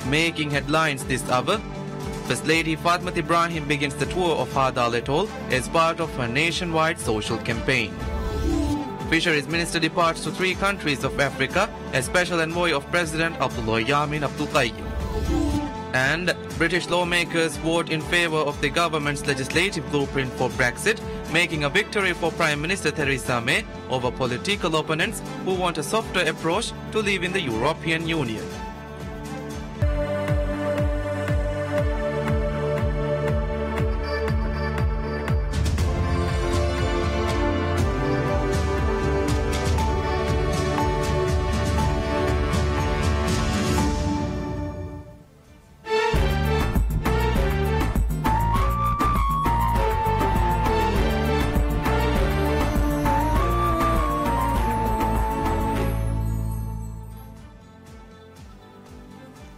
making headlines this hour. First Lady Fatma Ibrahim begins the tour of Hadal Atoll as part of her nationwide social campaign. Fisheries Minister departs to 3 countries of Africa as special envoy of President Abdullah Yamin Abdul Qayyum. And British lawmakers vote in favour of the government's legislative blueprint for Brexit, making a victory for Prime Minister Theresa May over political opponents who want a softer approach to leaving the European Union.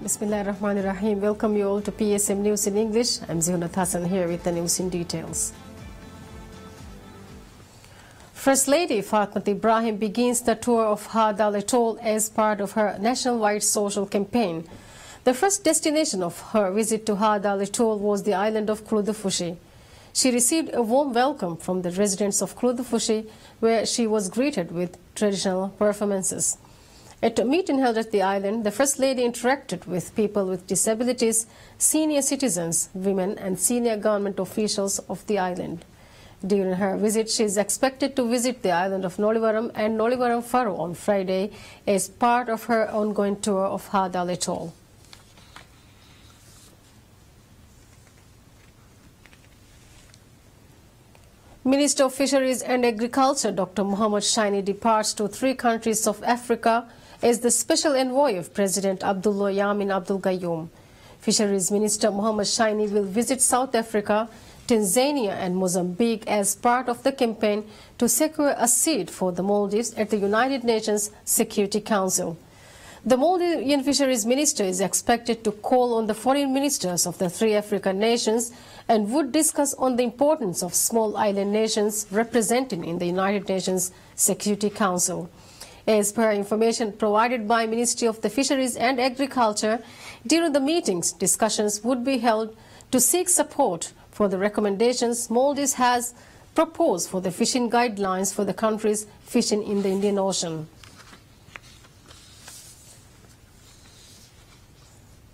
Bismillahirrahmanirrahim. Welcome you all to PSM News in English. I'm Zihunat Hassan here with the news in details. First Lady Fatma Ibrahim begins the tour of Hadal Atoll as part of her nationwide social campaign. The first destination of her visit to Hadal Atoll was the island of Kurudufushi. She received a warm welcome from the residents of Kurudufushi, where she was greeted with traditional performances. At a meeting held at the island, the First Lady interacted with people with disabilities, senior citizens, women and senior government officials of the island. During her visit, she is expected to visit the island of Nolivaram and Nolivaram Faro on Friday as part of her ongoing tour of Hadal Atoll. Minister of Fisheries and Agriculture Dr. Muhammad Shaini departs to 3 countries of Africa as the special envoy of President Abdullah Yamin Abdul Qayyum. Fisheries Minister Muhammad Shaini will visit South Africa, Tanzania and Mozambique as part of the campaign to secure a seat for the Maldives at the United Nations Security Council. The Maldivian Fisheries Minister is expected to call on the foreign ministers of the 3 African nations and would discuss on the importance of small island nations represented in the United Nations Security Council. As per information provided by Ministry of the Fisheries and Agriculture, during the meetings, discussions would be held to seek support for the recommendations Maldives has proposed for the fishing guidelines for the countries fishing in the Indian Ocean.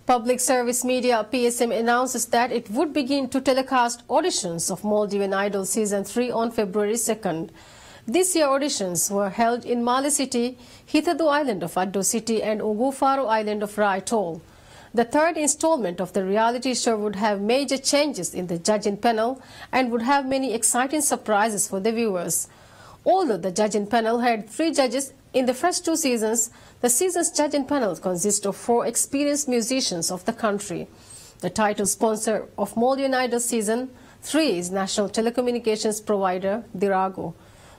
Public Service Media PSM announces that it would begin to telecast auditions of Maldivian Idol Season 3 on February 2nd. This year auditions were held in Mali City, Hitadu Island of Addo City and Ugufaro Island of Ra Atoll. The 3rd installment of the reality show would have major changes in the judging panel and would have many exciting surprises for the viewers. Although the judging panel had 3 judges in the first 2 seasons, the season's judging panel consists of 4 experienced musicians of the country. The title sponsor of Maldivian Idol Season 3 is national telecommunications provider Dirago.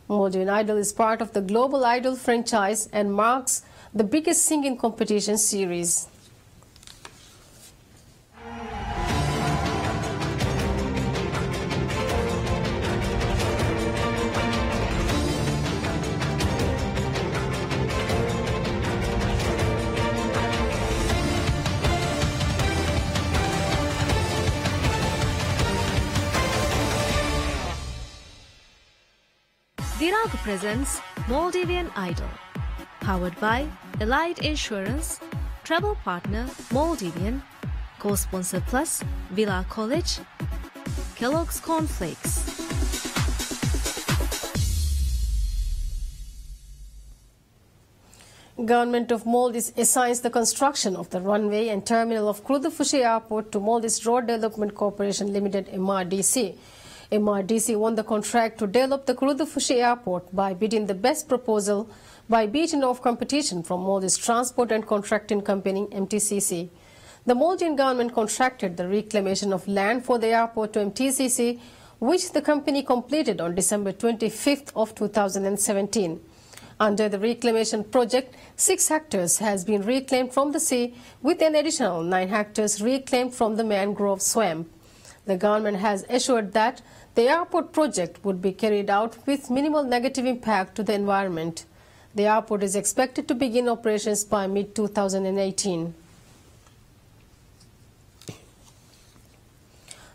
Maldivian Idol is part of the Global Idol franchise and marks the biggest singing competition series. Dirago presents Maldivian Idol, powered by Allied Insurance, travel partner Maldivian, co-sponsor plus Villa College, Kellogg's Cornflakes. Government of Maldives assigns the construction of the runway and terminal of Kurudufushi Airport to Maldives Road Development Corporation Limited MRDC. MRDC won the contract to develop the Kurudufushi Airport by bidding the best proposal by beating off competition from Maldives Transport and Contracting Company MTCC. The Maldivian government contracted the reclamation of land for the airport to MTCC, which the company completed on December 25th of 2017. Under the reclamation project, 6 hectares has been reclaimed from the sea, with an additional 9 hectares reclaimed from the mangrove swamp. The government has assured that the airport project would be carried out with minimal negative impact to the environment. The airport is expected to begin operations by mid-2018.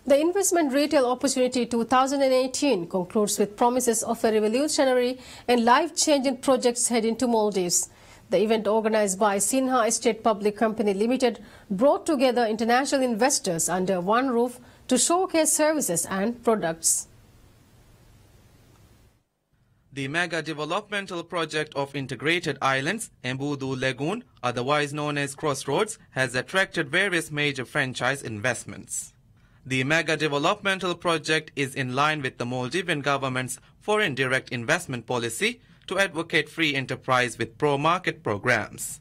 The Investment Retail Opportunity 2018 concludes with promises of a revolutionary and life-changing projects heading to Maldives. The event, organized by Sinha Estate Public Company Limited, brought together international investors under one roof to showcase services and products. The mega developmental project of Integrated Islands, Embudu Lagoon, otherwise known as Crossroads, has attracted various major franchise investments. The mega developmental project is in line with the Maldivian government's foreign direct investment policy to advocate free enterprise with pro-market programs.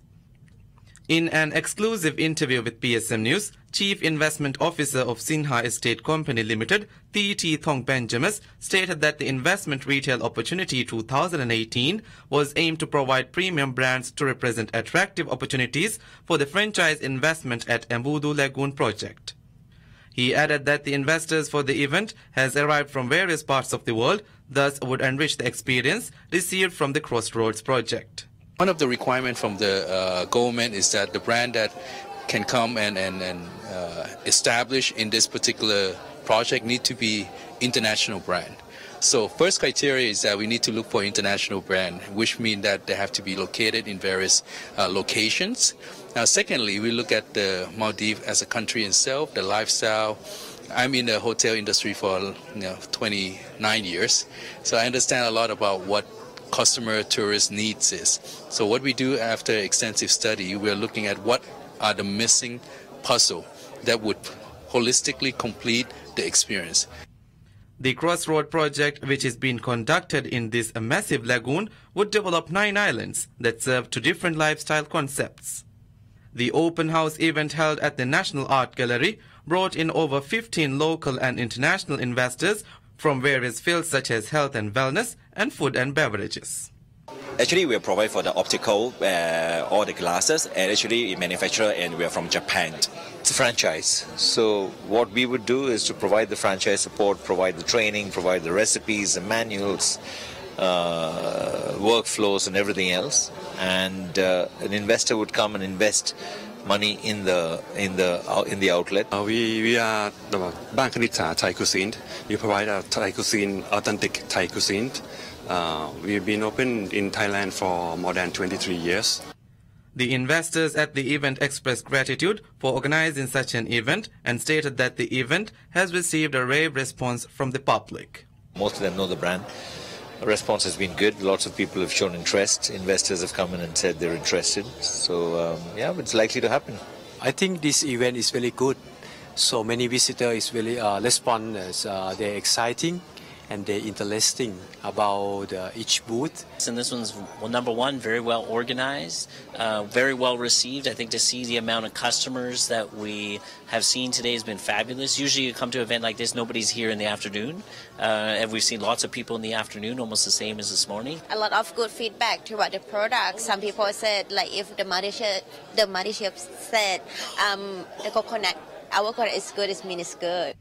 In an exclusive interview with PSM News, Chief Investment Officer of Sinha Estate Company Limited, T.T. Thong Benjamin, stated that the Investment Retail Opportunity 2018 was aimed to provide premium brands to represent attractive opportunities for the franchise investment at Embudu Lagoon project. He added that the investors for the event has arrived from various parts of the world, thus would enrich the experience received from the Crossroads project. One of the requirements from the government is that the brand that can come and establish in this particular project need to be international brand. So first criteria is that we need to look for international brand, which means that they have to be located in various locations. Now, secondly, we look at the Maldives as a country itself, the lifestyle. I'm in the hotel industry for 29 years, so I understand a lot about what customer tourist needs is. So what we do after extensive study, we're looking at what are the missing puzzle that would holistically complete the experience. The Crossroad project, which is being conducted in this massive lagoon, would develop 9 islands that serve to different lifestyle concepts. The open house event held at the National Art Gallery brought in over 15 local and international investors from various fields such as health and wellness and food and beverages. Actually, we provide for the optical, all the glasses, and actually we manufacture, and we are from Japan. It's a franchise. So what we would do is to provide the franchise support, provide the training, provide the recipes, the manuals, workflows, and everything else. And an investor would come and invest money in the outlet. We are the Bankanita Thai cuisine. We provide a Thai cuisine, authentic Thai cuisine. We've been open in Thailand for more than 23 years. The investors at the event expressed gratitude for organizing such an event and stated that the event has received a rave response from the public. Most of them know the brand. The response has been good. Lots of people have shown interest. Investors have come in and said they're interested. So, yeah, it's likely to happen. I think this event is very good. So many visitors really respond as they're exciting and they're interesting about each booth. And this one's number one, very well organized, very well received. I think to see the amount of customers that we have seen today has been fabulous. Usually you come to an event like this, nobody's here in the afternoon. And we've seen lots of people in the afternoon, almost the same as this morning. A lot of good feedback toward the product. Some people said, like if the Muddy Chef said the coconut, our coconut is good, it means it's good.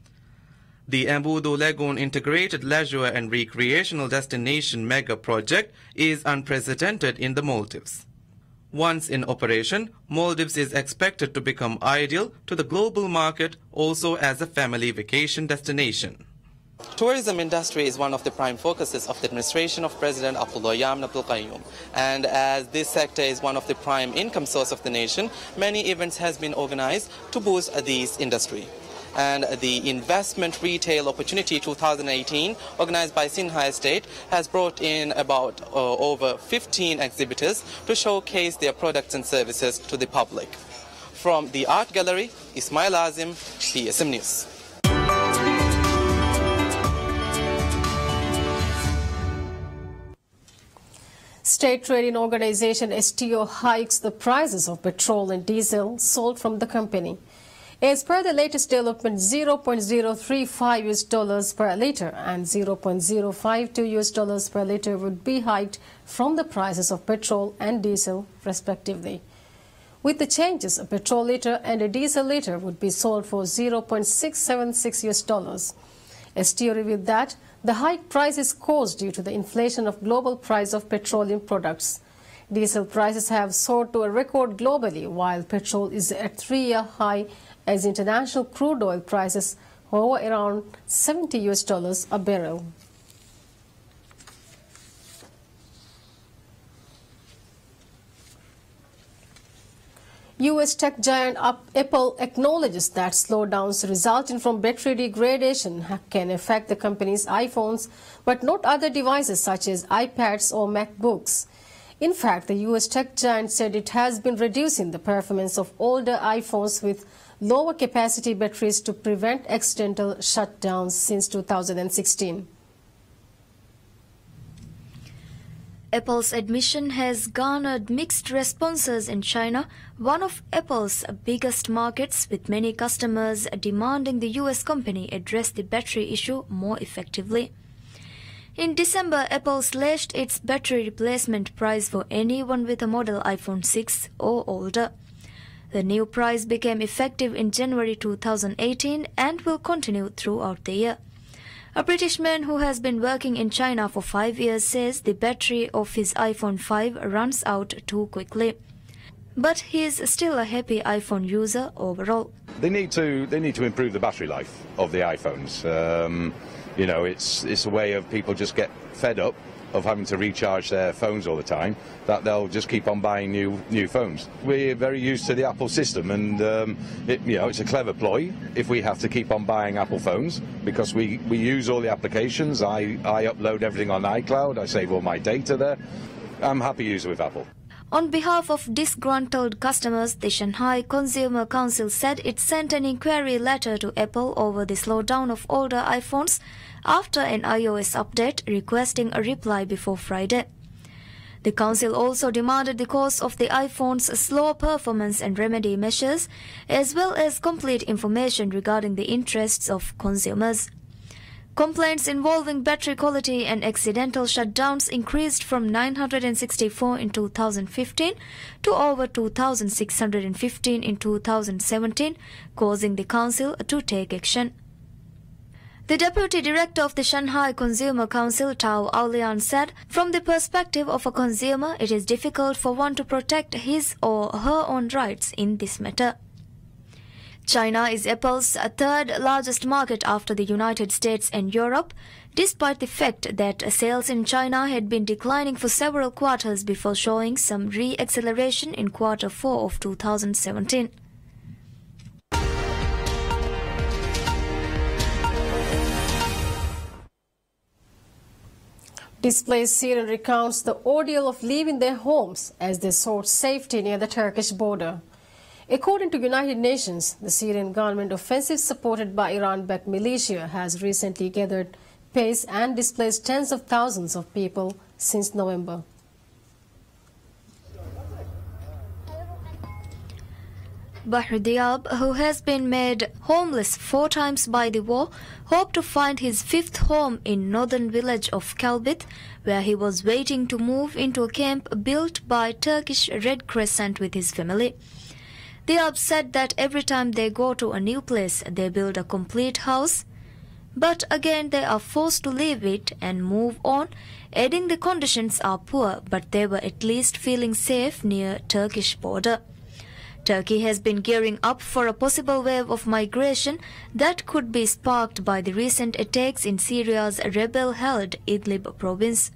The Embudu Lagoon Integrated Leisure and Recreational Destination Mega Project is unprecedented in the Maldives. Once in operation, Maldives is expected to become ideal to the global market also as a family vacation destination. Tourism industry is one of the prime focuses of the administration of President Abdullah Yamin Abdul Gayoom. And as this sector is one of the prime income source of the nation, many events has been organized to boost this industry. And the Investment Retail Opportunity 2018, organized by Sinha Estate, has brought in about over 15 exhibitors to showcase their products and services to the public. From the Art Gallery, Ismail Azim, PSM News. State Trading Organization STO hikes the prices of petrol and diesel sold from the company. As per the latest development, $0.035 per liter and $0.052 per liter would be hiked from the prices of petrol and diesel, respectively. With the changes, a petrol liter and a diesel liter would be sold for $0.676. STO revealed that the hike price is caused due to the inflation of global price of petroleum products. Diesel prices have soared to a record globally, while petrol is at 3-year high as international crude oil prices or around $70 a barrel. US tech giant Apple acknowledges that slowdowns resulting from battery degradation can affect the company's iPhones, but not other devices such as iPads or MacBooks. In fact, the US tech giant said it has been reducing the performance of older iPhones with lower capacity batteries to prevent accidental shutdowns since 2016. Apple's admission has garnered mixed responses in China, one of Apple's biggest markets, with many customers demanding the US company address the battery issue more effectively. In December, Apple slashed its battery replacement price for anyone with a model iPhone 6 or older. The new price became effective in January 2018 and will continue throughout the year. A British man who has been working in China for 5 years says the battery of his iPhone 5 runs out too quickly. But he is still a happy iPhone user overall. They need to improve the battery life of the iPhones. You know, it's a way of people just get fed up of having to recharge their phones all the time, that they'll just keep on buying new phones. We're very used to the Apple system, and it's a clever ploy if we have to keep on buying Apple phones, because we use all the applications. I upload everything on iCloud, I save all my data there. I'm a happy user with Apple. On behalf of disgruntled customers, the Shanghai Consumer Council said it sent an inquiry letter to Apple over the slowdown of older iPhones after an iOS update, requesting a reply before Friday. The council also demanded the cause of the iPhone's slow performance and remedy measures, as well as complete information regarding the interests of consumers. Complaints involving battery quality and accidental shutdowns increased from 964 in 2015 to over 2,615 in 2017, causing the council to take action. The deputy director of the Shanghai Consumer Council, Tao Aolian, said, "From the perspective of a consumer, it is difficult for one to protect his or her own rights in this matter." China is Apple's third largest market after the United States and Europe, despite the fact that sales in China had been declining for several quarters before showing some re-acceleration in Q4 of 2017. Displaced Syrian recounts the ordeal of leaving their homes as they sought safety near the Turkish border. According to United Nations, the Syrian government offensive supported by Iran-backed militia has recently gathered pace and displaced tens of thousands of people since November. Bahr Diab, who has been made homeless 4 times by the war, hoped to find his 5th home in northern village of Kalbit, where he was waiting to move into a camp built by Turkish Red Crescent with his family. Diab said that every time they go to a new place, they build a complete house, but again they are forced to leave it and move on, adding the conditions are poor, but they were at least feeling safe near Turkish border. Turkey has been gearing up for a possible wave of migration that could be sparked by the recent attacks in Syria's rebel-held Idlib province.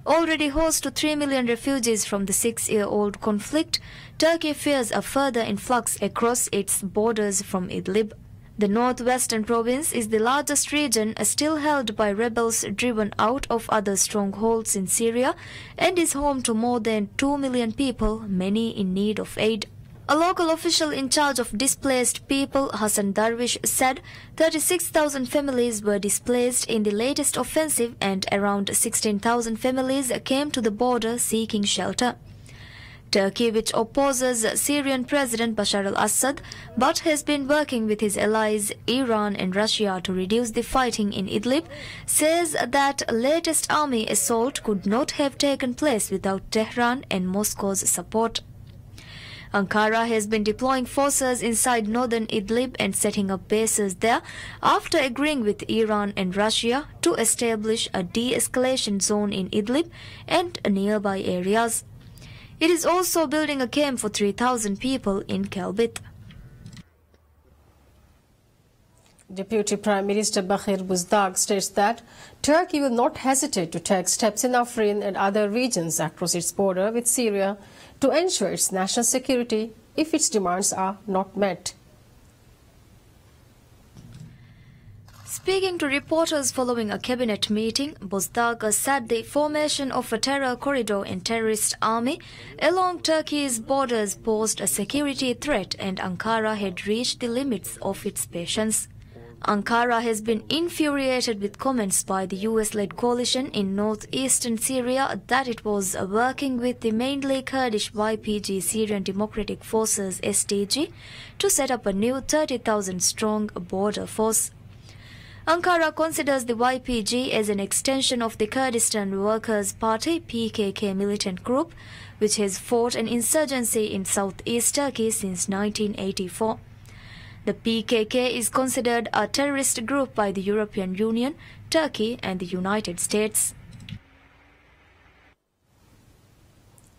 Already host to 3 million refugees from the 6-year-old conflict, Turkey fears a further influx across its borders from Idlib. The northwestern province is the largest region still held by rebels driven out of other strongholds in Syria and is home to more than 2 million people, many in need of aid. A local official in charge of displaced people, Hassan Darwish, said 36,000 families were displaced in the latest offensive and around 16,000 families came to the border seeking shelter. Turkey, which opposes Syrian President Bashar al-Assad but has been working with his allies Iran and Russia to reduce the fighting in Idlib, says that latest army assault could not have taken place without Tehran and Moscow's support. Ankara has been deploying forces inside northern Idlib and setting up bases there after agreeing with Iran and Russia to establish a de-escalation zone in Idlib and nearby areas. It is also building a camp for 3,000 people in Kelbit. Deputy Prime Minister Bahir Buzdag states that Turkey will not hesitate to take steps in Afrin and other regions across its border with Syria to ensure its national security if its demands are not met. Speaking to reporters following a cabinet meeting, Buzdag said the formation of a terror corridor and terrorist army along Turkey's borders posed a security threat and Ankara had reached the limits of its patience. Ankara has been infuriated with comments by the US-led coalition in northeastern Syria that it was working with the mainly Kurdish YPG Syrian Democratic Forces SDG to set up a new 30,000-strong border force. Ankara considers the YPG as an extension of the Kurdistan Workers' Party PKK militant group, which has fought an insurgency in southeast Turkey since 1984. The PKK is considered a terrorist group by the European Union, Turkey and the United States.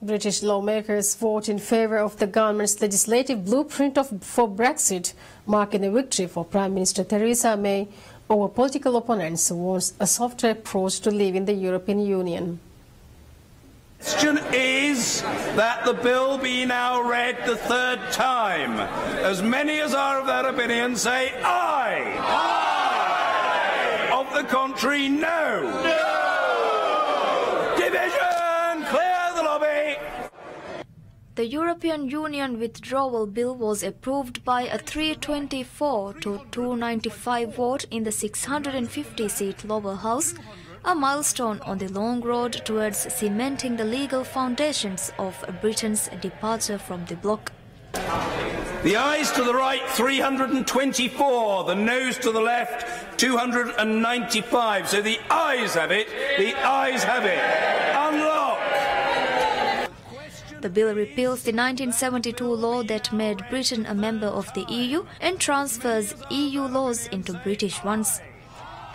British lawmakers vote in favour of the government's legislative blueprint for Brexit, marking a victory for Prime Minister Theresa May over political opponents who want a softer approach to leaving the European Union. The question is that the bill be now read the third time. As many as are of that opinion say aye. Aye. Of the contrary, no. No. Division, clear the lobby. The European Union withdrawal bill was approved by a 324 to 295 vote in the 650-seat lower house, a milestone on the long road towards cementing the legal foundations of Britain's departure from the bloc. The ayes to the right, 324. The noes to the left, 295. So the ayes have it. The ayes have it. Unlock. The bill repeals the 1972 law that made Britain a member of the EU and transfers EU laws into British ones.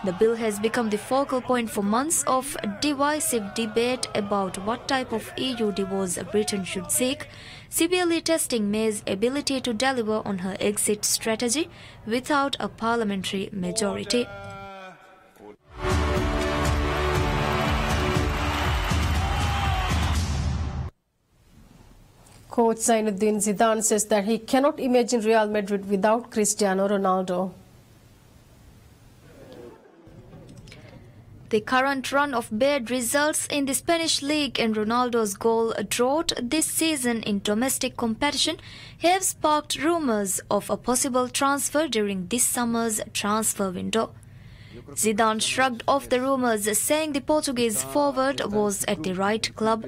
The bill has become the focal point for months of divisive debate about what type of EU divorce Britain should seek, severely testing May's ability to deliver on her exit strategy without a parliamentary majority. Coach Zainuddin Zidane says that he cannot imagine Real Madrid without Cristiano Ronaldo. The current run of bad results in the Spanish league and Ronaldo's goal drought this season in domestic competition have sparked rumours of a possible transfer during this summer's transfer window. Zidane shrugged off the rumours, saying the Portuguese forward was at the right club.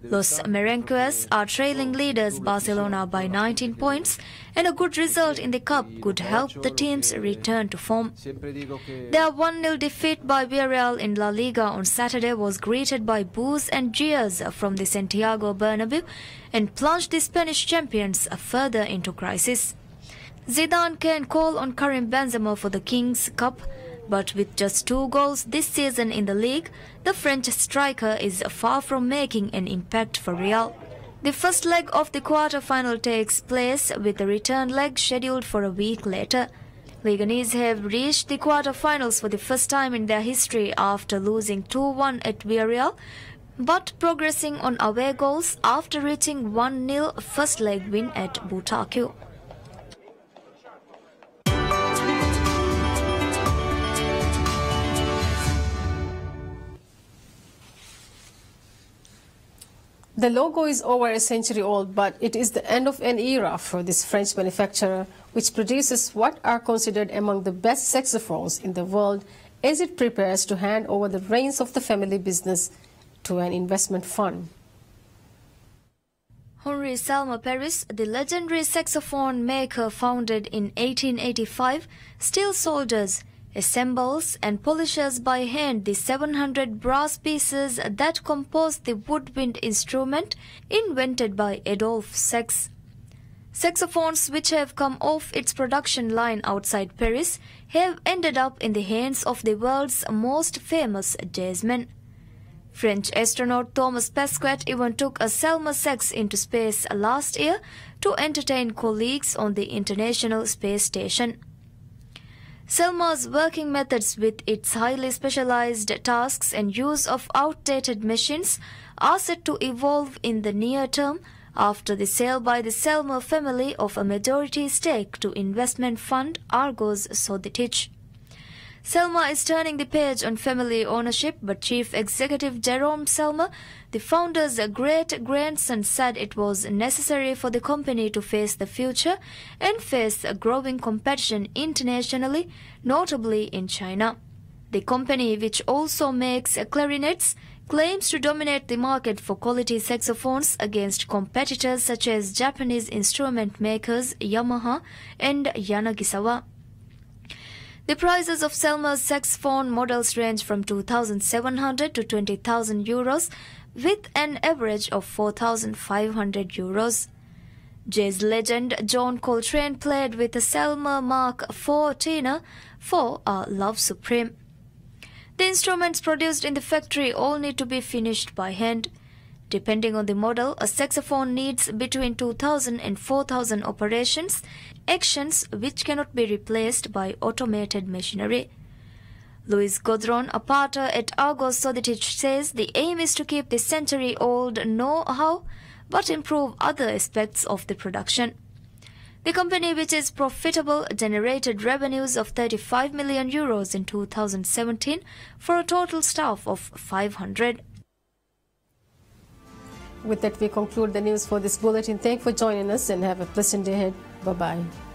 Los Merengues are trailing leaders Barcelona by 19 points, and a good result in the cup could help the team's return to form. Their 1-0 defeat by Villarreal in La Liga on Saturday was greeted by boos and jeers from the Santiago Bernabeu and plunged the Spanish champions further into crisis. Zidane can call on Karim Benzema for the Kings Cup, but with just 2 goals this season in the league, the French striker is far from making an impact for Real. The first leg of the quarter-final takes place, with the return leg scheduled for a week later. Leganese have reached the quarter-finals for the first time in their history after losing 2-1 at Villarreal, but progressing on away goals after reaching 1-0 first leg win at Butacu. The logo is over a century old, but it is the end of an era for this French manufacturer, which produces what are considered among the best saxophones in the world as it prepares to hand over the reins of the family business to an investment fund. Henri Salma Paris, the legendary saxophone maker founded in 1885, still solders, assembles and polishes by hand the 700 brass pieces that compose the woodwind instrument invented by Adolphe Sax. Saxophones which have come off its production line outside Paris have ended up in the hands of the world's most famous jazzmen. French astronaut Thomas Pesquet even took a Selma Sax into space last year to entertain colleagues on the International Space Station. Selma's working methods with its highly specialized tasks and use of outdated machines are set to evolve in the near term after the sale by the Selma family of a majority stake to investment fund Argos Soditich. Selma is turning the page on family ownership, but Chief Executive Jerome Selma, the founder's great-grandson, said it was necessary for the company to face the future and face growing competition internationally, notably in China. The company, which also makes clarinets, claims to dominate the market for quality saxophones against competitors such as Japanese instrument makers Yamaha and Yanagisawa. The prices of Selma's saxophone models range from 2,700 to 20,000 euros, with an average of 4,500 euros. Jazz legend John Coltrane played with a Selma Mark IV tenor for a Love Supreme. The instruments produced in the factory all need to be finished by hand. Depending on the model, a saxophone needs between 2,000 and 4,000 actions which cannot be replaced by automated machinery. Luis Godron, a partner at Argos Soditich, says the aim is to keep the century-old know-how but improve other aspects of the production. The company, which is profitable, generated revenues of 35 million euros in 2017 for a total staff of 500. With that, we conclude the news for this bulletin. Thank you for joining us and have a pleasant day ahead. Bye-bye.